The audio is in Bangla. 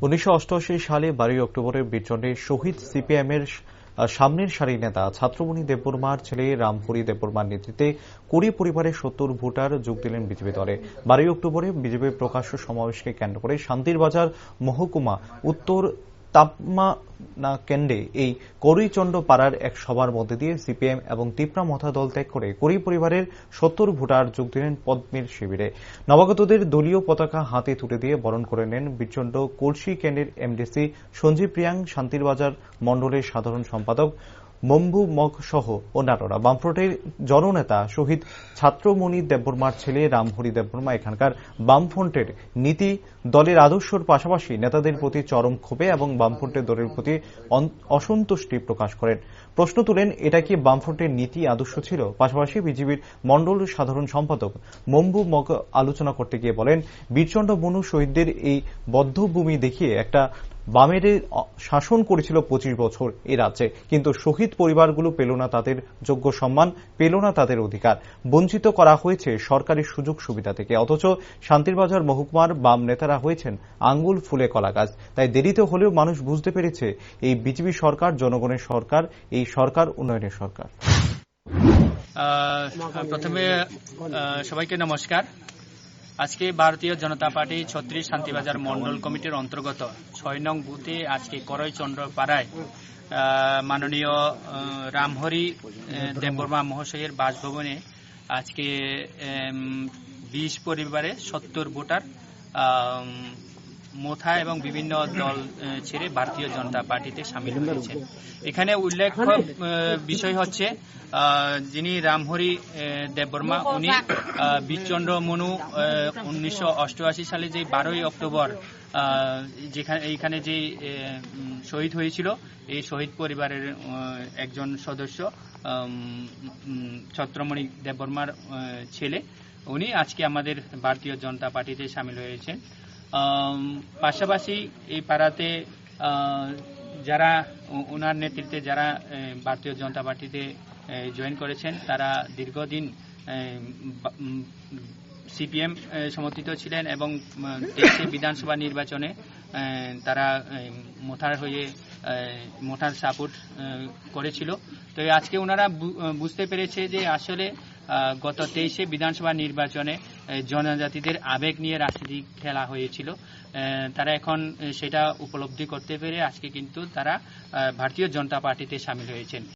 1988 সালে 12 অক্টোবরের বিচরণে শহীদ সিপিএমের সামনের সারির নেতা ছাত্রমণি দেববর্মার ছেলে রামহরি দেববর্মার নেতৃত্বে কুড়ি পরিবারের 70 ভোটার যোগ দিলেন বিজেপি দলে। 12 অক্টোবরে বিজেপির প্রকাশ্য সমাবেশকে কেন্দ্র করে শান্তির বাজার মহকুমা উত্তর তাপমানাকেন্দ্রে এই করইচন্ড পাড়ার এক সভার মধ্যে দিয়ে সিপিএম এবং তিপ্রা মথা দল ত্যাগ করে কুড়ি পরিবারের 70 ভোটার যোগ দিলেন পদ্মের শিবিরে। নবাগতদের দলীয় পতাকা হাতে তুলে দিয়ে বরণ করে নেন বিচন্ড কলসি কেন্দ্রের এমডিসি সঞ্জীব প্রিয়াং, শান্তির বাজার মণ্ডলের সাধারণ সম্পাদক মম্বু মগ সহ অন্যান্যরা। বামফ্রন্টের জননেতা শহীদ ছাত্রমণি দেববর্মার ছেলে রামহরি দেববর্মা এখানকার বামফ্রন্টের নীতি দলের আদর্শর পাশাপাশি নেতাদের প্রতি চরম ক্ষোভে এবং বামফ্রন্টের দলের প্রতি অসন্তুষ্টি প্রকাশ করেন। প্রশ্ন তুলেন, এটা কি বামফ্রন্টের নীতি আদর্শ ছিল? পাশাপাশি বিজেপির মণ্ডল সাধারণ সম্পাদক মম্বু মগ আলোচনা করতে গিয়ে বলেন, বীরচন্দ্র বনু শহীদদের এই বদ্ধভূমি দেখিয়ে একটা বামের শাসন করেছিল 25 বছর এ রাজ্যে, কিন্তু শহীদ পরিবারগুলো পেল না তাদের যোগ্য সম্মান, পেল না তাদের অধিকার, বঞ্চিত করা হয়েছে সরকারি সুযোগ সুবিধা থেকে। অথচ শান্তিরবাজার মহকুমার বাম নেতারা হয়েছেন আঙ্গুল ফুলে কলা গাছ। তাই দেরিতে হলেও মানুষ বুঝতে পেরেছে এই বিজেপি সরকার জনগণের সরকার, এই সরকার উন্নয়নের সরকার। প্রথমে সবাইকে নমস্কার। আজকে ভারতীয় জনতা পার্টি 36 শান্তিবাজার মন্ডল কমিটির অন্তর্গত 6 নং বুথে আজকে করইচন্ড পাড়ায় মাননীয় রামহরি দেববর্মা মহাশয়ের বাসভবনে আজকে 20 পরিবারে 70 ভোটার মোথা এবং বিভিন্ন দল ছেড়ে ভারতীয় জনতা পার্টিতে সামিল হয়েছেন। এখানে উল্লেখ্য বিষয় হচ্ছে, যিনি রামহরি দেববর্মা উনি বীরচন্দ্র মনু 1988 সালে যে 12 অক্টোবর এইখানে যে শহীদ হয়েছিল, এই শহীদ পরিবারের একজন সদস্য ছাত্রমণি দেববর্মার ছেলে। উনি আজকে আমাদের ভারতীয় জনতা পার্টিতে সামিল হয়েছেন। পাশাপাশি এই পাড়াতে যারা ওনার নেতৃত্বে যারা ভারতীয় জনতা পার্টিতে জয়েন করেছেন, তারা দীর্ঘদিন সিপিএম সমর্থিত ছিলেন এবং দেশে বিধানসভা নির্বাচনে তারা মোথার সাপোর্ট করেছিল। তো আজকে ওনারা বুঝতে পেরেছে যে আসলে গত 23 বিধানসভা নির্বাচনে জনজাতিদের আবেগ নিয়ে রাজনীতি খেলা হয়েছিল। তারা এখন সেটা উপলব্ধি করতে পেরে আজকে কিন্তু তারা ভারতীয় জনতা পার্টিতে সামিল হয়েছেন।